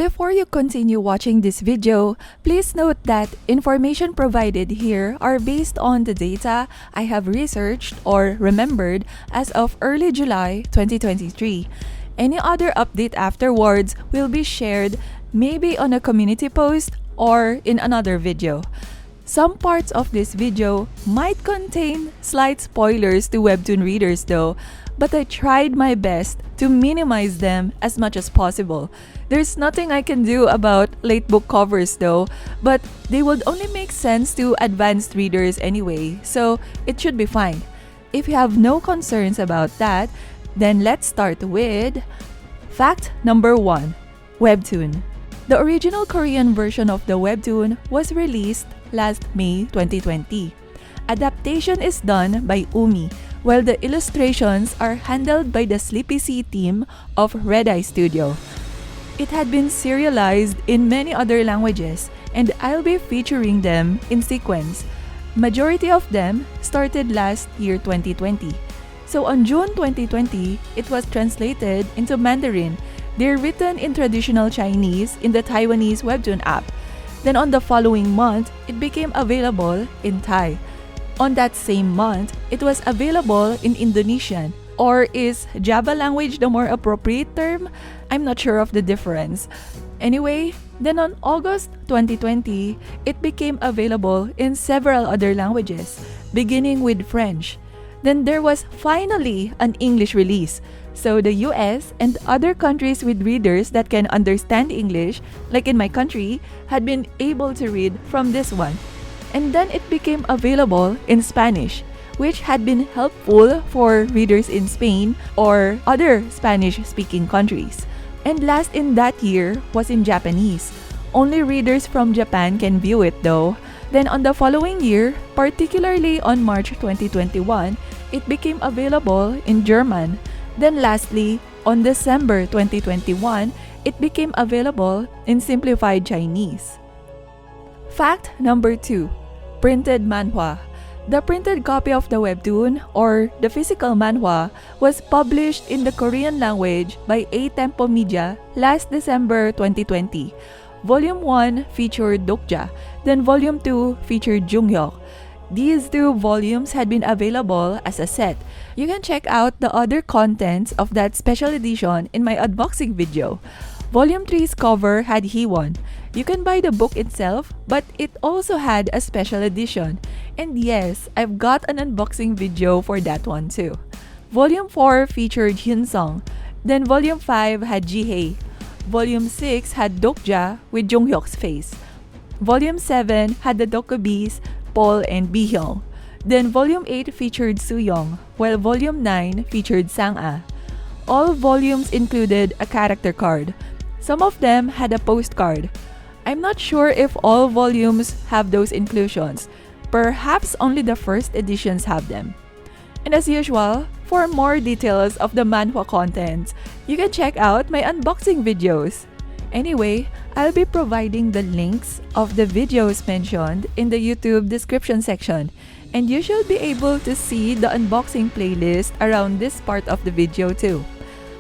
Before you continue watching this video, please note that information provided here are based on the data I have researched or remembered as of early July 2023. Any other update afterwards will be shared maybe on a community post or in another video. Some parts of this video might contain slight spoilers to Webtoon readers though, but I tried my best to minimize them as much as possible. There's nothing I can do about late book covers though, but they would only make sense to advanced readers anyway, so it should be fine. If you have no concerns about that, then let's start with fact number 1. Webtoon. The original Korean version of the Webtoon was released last May 2020. Adaptation is done by Umi, while the illustrations are handled by the Sleepy Sea team of Red Eye Studio. It had been serialized in many other languages, and I'll be featuring them in sequence. Majority of them started last year 2020. So on June 2020, it was translated into Mandarin. They're written in traditional Chinese in the Taiwanese Webtoon app. Then on the following month, it became available in Thai. On that same month, it was available in Indonesian. Or is Java language the more appropriate term? I'm not sure of the difference. Anyway, then on August 2020, it became available in several other languages, beginning with French. Then there was finally an English release. So the US and other countries with readers that can understand English, like in my country, had been able to read from this one. And then it became available in Spanish, which had been helpful for readers in Spain or other Spanish-speaking countries. And last in that year was in Japanese. Only readers from Japan can view it though. Then on the following year, particularly on March 2021, it became available in German. Then lastly, on December 2021, it became available in Simplified Chinese. Fact number 2. Printed manhwa. The printed copy of the Webtoon, or the physical manhwa, was published in the Korean language by A Tempo Media last December 2020. Volume 1 featured Dokja, then Volume 2 featured Junghyuk. These two volumes had been available as a set. You can check out the other contents of that special edition in my unboxing video. Volume 3's cover had Hiwon. You can buy the book itself, but it also had a special edition. And yes, I've got an unboxing video for that one too. Volume 4 featured Hyunsung. Then Volume 5 had Jihye. Volume 6 had Dokja with Junghyuk's face. Volume 7 had the Dokubis, Paul and Bihyung. Then Volume 8 featured Sooyoung, while Volume 9 featured Sang-ah. All volumes included a character card. Some of them had a postcard. I'm not sure if all volumes have those inclusions. Perhaps only the first editions have them. And as usual, for more details of the manhwa contents, you can check out my unboxing videos. Anyway, I'll be providing the links of the videos mentioned in the YouTube description section, and you should be able to see the unboxing playlist around this part of the video too.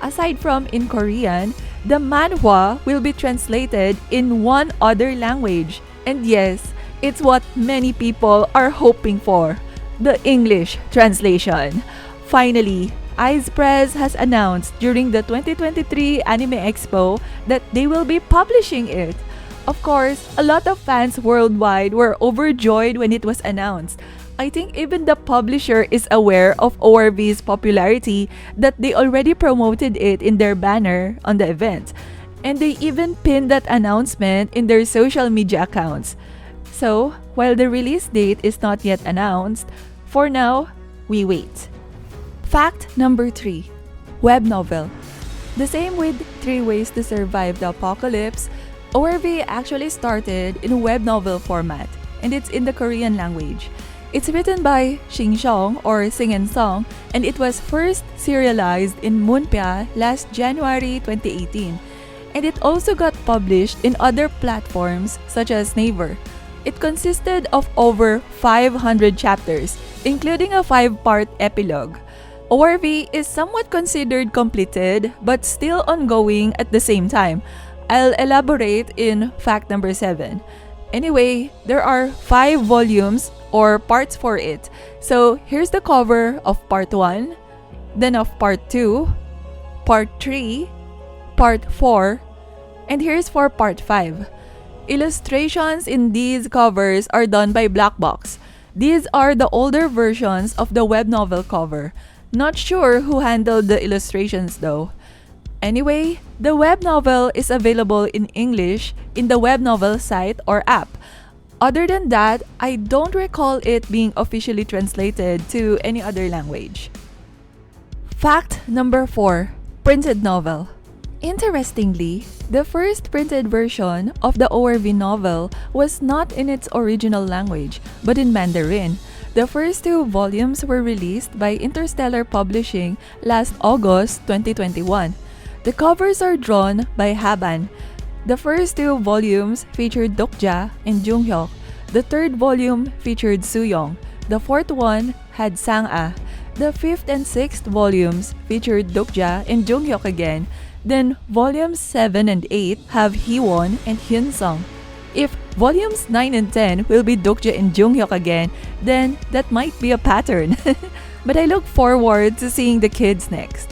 Aside from in Korean, the manhwa will be translated in one other language. And yes, it's what many people are hoping for, the English translation. Finally, Ice Press has announced during the 2023 Anime Expo that they will be publishing it. Of course, a lot of fans worldwide were overjoyed when it was announced. I think even the publisher is aware of ORV's popularity that they already promoted it in their banner on the event. And they even pinned that announcement in their social media accounts. So, while the release date is not yet announced, for now, we wait. Fact number 3. Webnovel. The same with 3 Ways to Survive the Apocalypse, ORV actually started in webnovel format, and it's in the Korean language. It's written by Sing-song or Sing and Song, and it was first serialized in Moonpya last January 2018. And it also got published in other platforms such as Naver. It consisted of over 500 chapters, including a 5-part epilogue. ORV is somewhat considered completed but still ongoing at the same time. I'll elaborate in fact number 7. Anyway, there are 5 volumes or parts for it. So here's the cover of part 1, then of part 2, part 3, part 4, and here's for part 5. Illustrations in these covers are done by Black Box. These are the older versions of the web novel cover. Not sure who handled the illustrations though. Anyway, the web novel is available in English in the Webnovel site or app. Other than that, I don't recall it being officially translated to any other language. Fact number 4. Printed novel. Interestingly, the first printed version of the ORV novel was not in its original language, but in Mandarin. The first 2 volumes were released by Interstellar Publishing last August 2021. The covers are drawn by Haban. The first 2 volumes featured Dokja and Junghyuk. The 3rd volume featured Sooyoung. The 4th one had Sang-ah. The 5th and 6th volumes featured Dokja and Junghyuk again. Then volumes 7 and 8 have Hee-won and Hyun-sung. If volumes 9 and 10 will be Dokja and Junghyuk again, then that might be a pattern. But I look forward to seeing the kids next.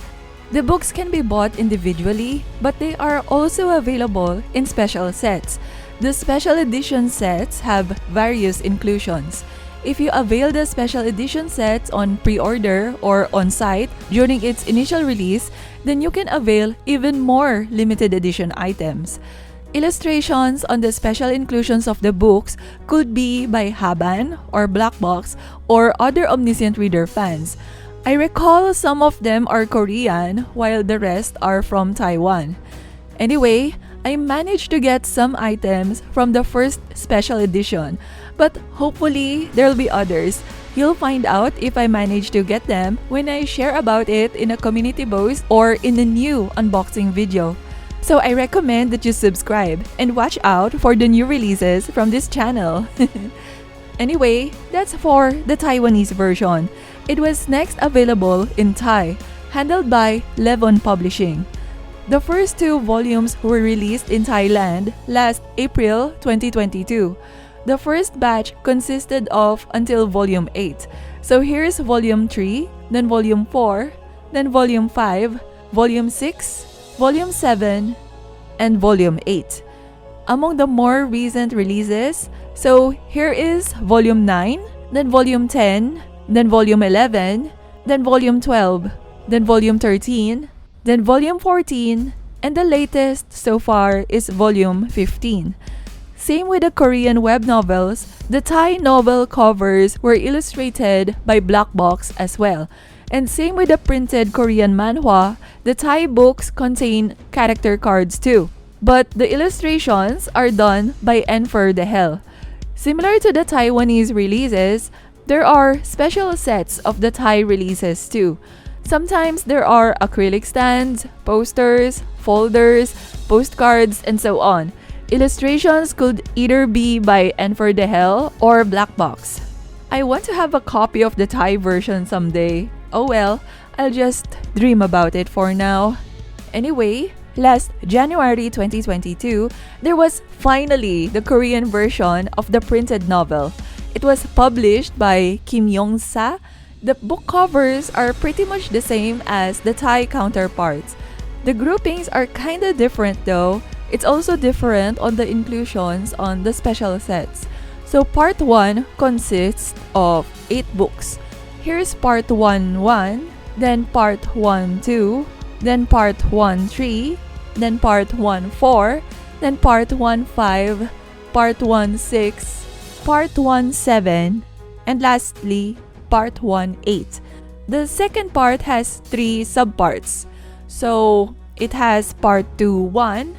The books can be bought individually, but they are also available in special sets. The special edition sets have various inclusions. If you avail the special edition sets on pre-order or on-site during its initial release, then you can avail even more limited edition items. Illustrations on the special inclusions of the books could be by Haban or Black Box or other Omniscient Reader fans. I recall some of them are Korean while the rest are from Taiwan. Anyway, I managed to get some items from the first special edition, but hopefully there'll be others. You'll find out if I manage to get them when I share about it in a community post or in a new unboxing video. So I recommend that you subscribe and watch out for the new releases from this channel. Anyway, that's for the Taiwanese version. It was next available in Thai, handled by Levon Publishing. The first 2 volumes were released in Thailand last April 2022. The first batch consisted of until volume 8. So here's volume 3, then volume 4, then volume 5, volume 6, volume 7, and volume 8. Among the more recent releases, so here is volume 9, then volume 10, then volume 11, then volume 12, then volume 13, then volume 14, and the latest so far is volume 15. Same with the Korean web novels, the Thai novel covers were illustrated by Black Box as well. And same with the printed Korean manhwa, the Thai books contain character cards too. But the illustrations are done by Enfer de Hell. Similar to the Taiwanese releases, there are special sets of the Thai releases too. Sometimes there are acrylic stands, posters, folders, postcards, and so on. Illustrations could either be by Enfer de Hell or Black Box. I want to have a copy of the Thai version someday. Oh well, I'll just dream about it for now. Anyway, last January 2022, there was finally the Korean version of the printed novel. It was published by Kim Yong-sa. The book covers are pretty much the same as the Thai counterparts. The groupings are kinda different though. It's also different on the inclusions on the special sets. So part 1 consists of 8 books. Here's part 1-1, then part 1-2, then part 1-3, then part 1-4, then part 1-5, part 1-6, part 1-7, and lastly, part 1-8. The second part has 3 subparts. So it has part 2-1,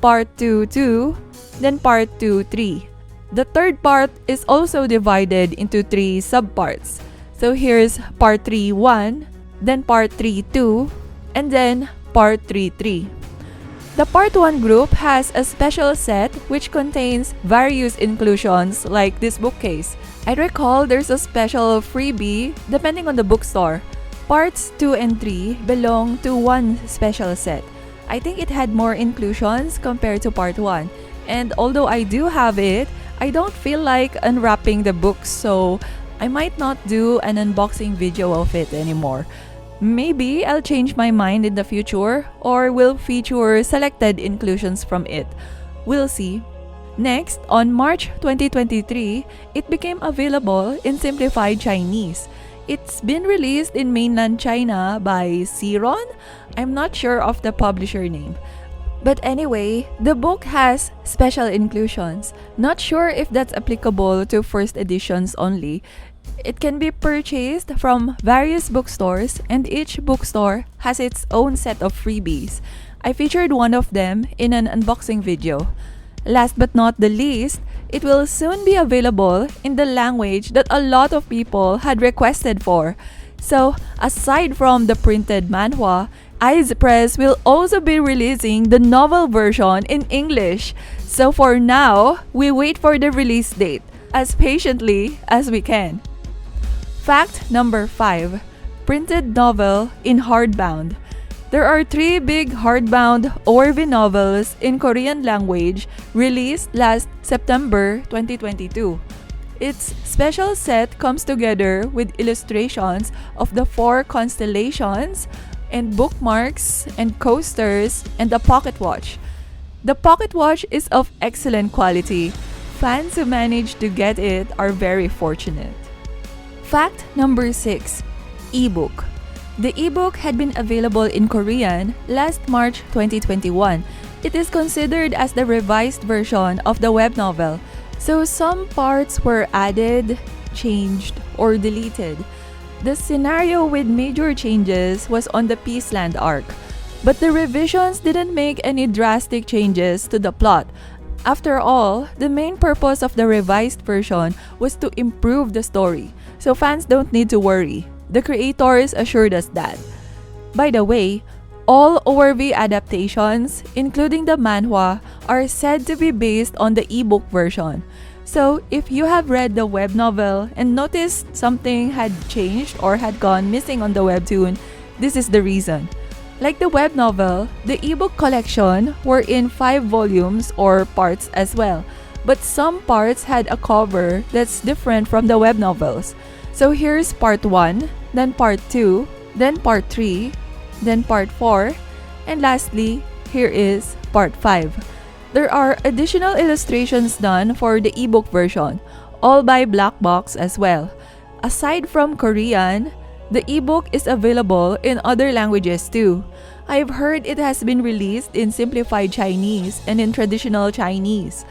part 2-2, then part 2-3. The third part is also divided into 3 subparts. So here's part 3-1, then part 3-2, and then part 3-3. The part 1 group has a special set which contains various inclusions like this bookcase. I recall there's a special freebie depending on the bookstore. Parts 2 and 3 belong to one special set. I think it had more inclusions compared to part 1. And although I do have it, I don't feel like unwrapping the book, so I might not do an unboxing video of it anymore. Maybe I'll change my mind in the future or will feature selected inclusions from it. We'll see. Next, on March 2023, it became available in Simplified Chinese. It's been released in mainland China by Siron. I'm not sure of the publisher name. But anyway, the book has special inclusions. Not sure if that's applicable to first editions only. It can be purchased from various bookstores, and each bookstore has its own set of freebies. I featured one of them in an unboxing video. Last but not the least, it will soon be available in the language that a lot of people had requested for. So, aside from the printed manhwa, Eyes Press will also be releasing the novel version in English. So for now, we wait for the release date as patiently as we can. Fact number 5. Printed novel in hardbound. There are 3 big hardbound ORV novels in Korean language released last September 2022. Its special set comes together with illustrations of the 4 constellations and bookmarks and coasters and a pocket watch. The pocket watch is of excellent quality. Fans who managed to get it are very fortunate. Fact number 6. Ebook. The ebook had been available in Korean last March 2021. It is considered as the revised version of the web novel, so some parts were added, changed, or deleted. The scenario with major changes was on the Peaceland arc, but the revisions didn't make any drastic changes to the plot. After all, the main purpose of the revised version was to improve the story, so fans don't need to worry. The creators assured us that. By the way, all ORV adaptations, including the manhwa, are said to be based on the ebook version. So, if you have read the web novel and noticed something had changed or had gone missing on the webtoon, this is the reason. Like the web novel, the ebook collection were in 5 volumes or parts as well, but some parts had a cover that's different from the web novels. So here's part 1, then part 2, then part 3, then part 4, and lastly, here is part 5. There are additional illustrations done for the ebook version, all by Black Box as well. Aside from Korean, the ebook is available in other languages too. I've heard it has been released in Simplified Chinese and in traditional Chinese.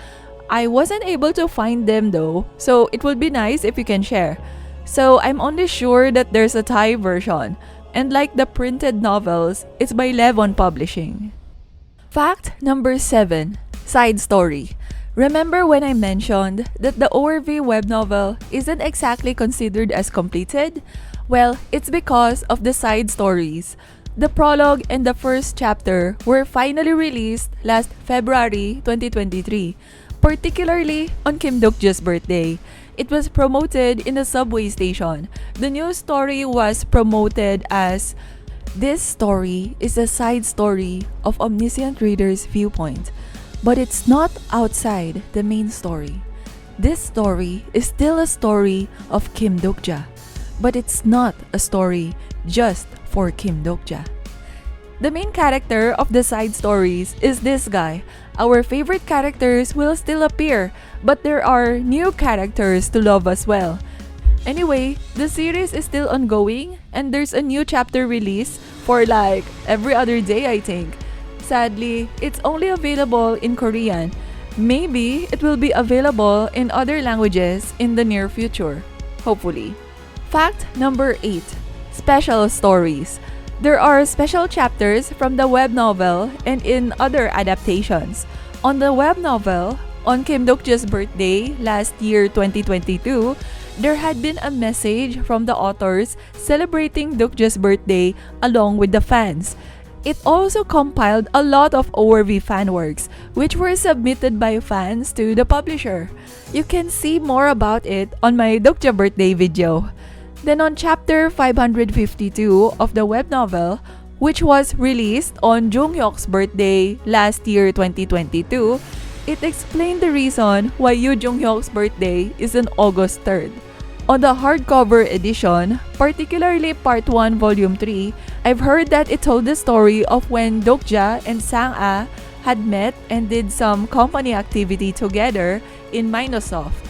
I wasn't able to find them though, so it would be nice if you can share. So I'm only sure that there's a Thai version, and like the printed novels, it's by Levon Publishing. Fact number 7. Side story. Remember when I mentioned that the ORV web novel isn't exactly considered as completed? Well, it's because of the side stories. The prologue and the first chapter were finally released last February 2023, particularly on Kim Dokja's birthday. It was promoted in a subway station. The new story was promoted as, "This story is a side story of Omniscient Reader's Viewpoint, but it's not outside the main story. This story is still a story of Kim Dokja, but it's not a story just for Kim Dokja." The main character of the side stories is this guy. Our favorite characters will still appear, but there are new characters to love as well. Anyway, the series is still ongoing and there's a new chapter release for like every other day, I think. Sadly, it's only available in Korean. Maybe it will be available in other languages in the near future, hopefully. Fact number 8. Special stories. There are special chapters from the web novel and in other adaptations. On the web novel, on Kim Dokja's birthday last year 2022, there had been a message from the authors celebrating Dokja's birthday along with the fans. It also compiled a lot of ORV fanworks, which were submitted by fans to the publisher. You can see more about it on my Dokja birthday video. Then on chapter 552 of the web novel, which was released on Junghyuk's birthday last year 2022, it explained the reason why Yoo Junghyuk's birthday is on August 3rd. On the hardcover edition, particularly Part 1 Volume 3, I've heard that it told the story of when Dokja and Sang-a had met and did some company activity together in Microsoft.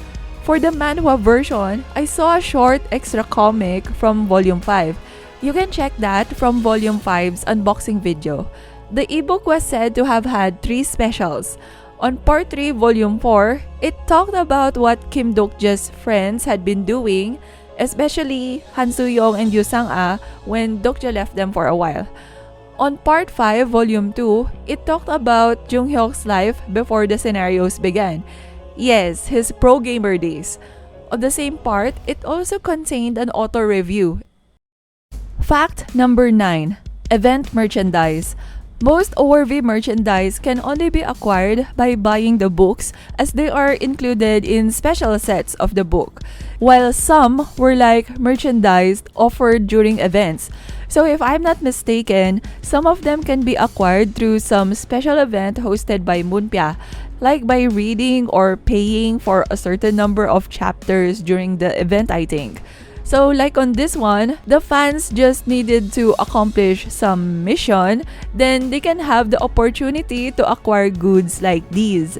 For the manhwa version, I saw a short extra comic from Volume 5. You can check that from Volume 5's unboxing video. The ebook was said to have had 3 specials. On Part 3, Volume 4, it talked about what Kim Dokja's friends had been doing, especially Han Soo-young and Yoo Sang-a when Dokja left them for a while. On Part 5, Volume 2, it talked about Junghyuk's life before the scenarios began. Yes, his pro-gamer days. On the same part, it also contained an auto review. Fact number 9. Event merchandise. Most ORV merchandise can only be acquired by buying the books as they are included in special sets of the book, while some were like merchandise offered during events. So if I'm not mistaken, some of them can be acquired through some special event hosted by Munpya, like by reading or paying for a certain number of chapters during the event, I think. So like on this one, the fans just needed to accomplish some mission, then they can have the opportunity to acquire goods like these.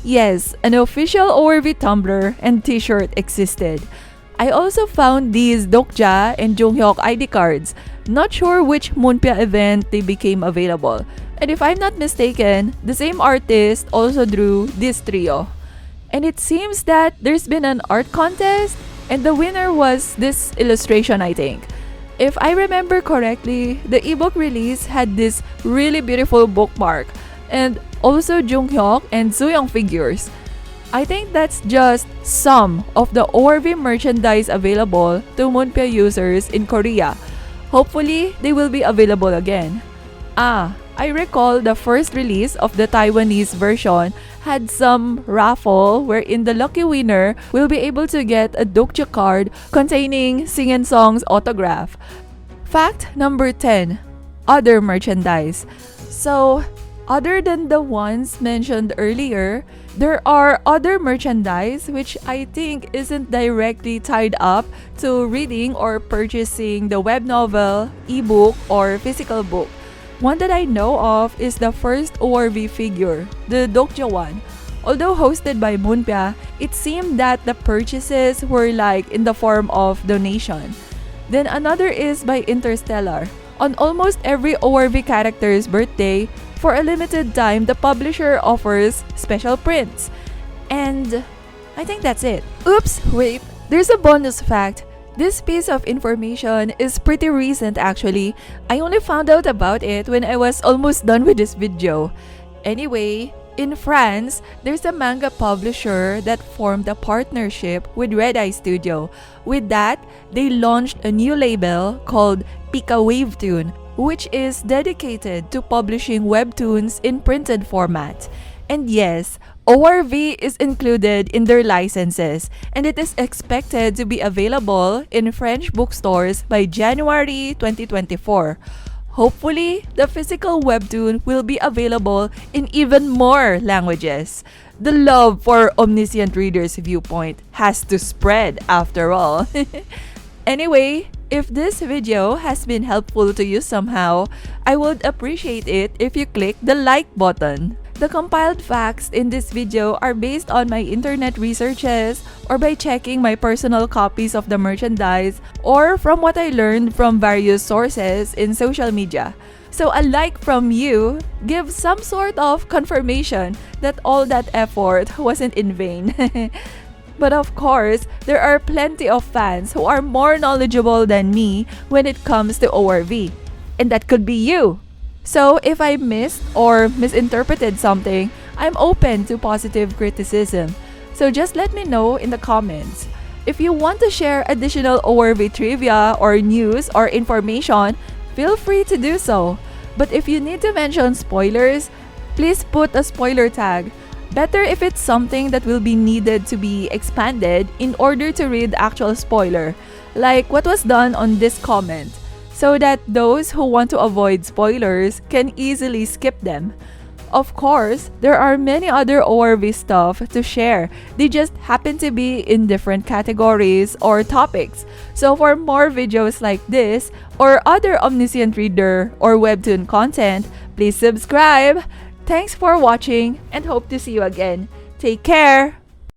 Yes, an official ORV tumbler and t-shirt existed. I also found these Dokja and Junghyuk ID cards. Not sure which Munpya event they became available. And if I'm not mistaken, the same artist also drew this trio. And it seems that there's been an art contest, and the winner was this illustration, I think. If I remember correctly, the ebook release had this really beautiful bookmark, and also Junghyuk and Soo-young figures. I think that's just some of the ORV merchandise available to Munpya users in Korea. Hopefully, they will be available again. I recall the first release of the Taiwanese version had some raffle wherein the lucky winner will be able to get a Dokja card containing Sing and Song's autograph. Fact number 10. Other merchandise. So, other than the ones mentioned earlier, there are other merchandise which I think isn't directly tied up to reading or purchasing the web novel, ebook, or physical book. One that I know of is the first ORV figure, the Dokja one. Although hosted by Munpya, it seemed that the purchases were like in the form of donation. Then another is by Interstellar. On almost every ORV character's birthday, for a limited time, the publisher offers special prints. And I think that's it. Oops, wait, there's a bonus fact. This piece of information is pretty recent actually. I only found out about it when I was almost done with this video. Anyway, in France, there's a manga publisher that formed a partnership with Red Eye Studio. With that, they launched a new label called Pika Webtoon, which is dedicated to publishing webtoons in printed format. And yes, ORV is included in their licenses, and it is expected to be available in French bookstores by January 2024. Hopefully, the physical webtoon will be available in even more languages. The love for Omniscient Reader's Viewpoint has to spread after all. Anyway, if this video has been helpful to you somehow, I would appreciate it if you click the like button. The compiled facts in this video are based on my internet researches or by checking my personal copies of the merchandise or from what I learned from various sources in social media. So a like from you gives some sort of confirmation that all that effort wasn't in vain. But of course, there are plenty of fans who are more knowledgeable than me when it comes to ORV. And that could be you. So if I missed or misinterpreted something, I'm open to positive criticism. So just let me know in the comments. If you want to share additional ORV trivia or news or information, feel free to do so. But if you need to mention spoilers, please put a spoiler tag. Better if it's something that will be needed to be expanded in order to read actual spoiler, like what was done on this comment. so that those who want to avoid spoilers can easily skip them. Of course, there are many other ORV stuff to share. They just happen to be in different categories or topics. So for more videos like this or other Omniscient Reader or Webtoon content, please subscribe. Thanks for watching and hope to see you again. Take care!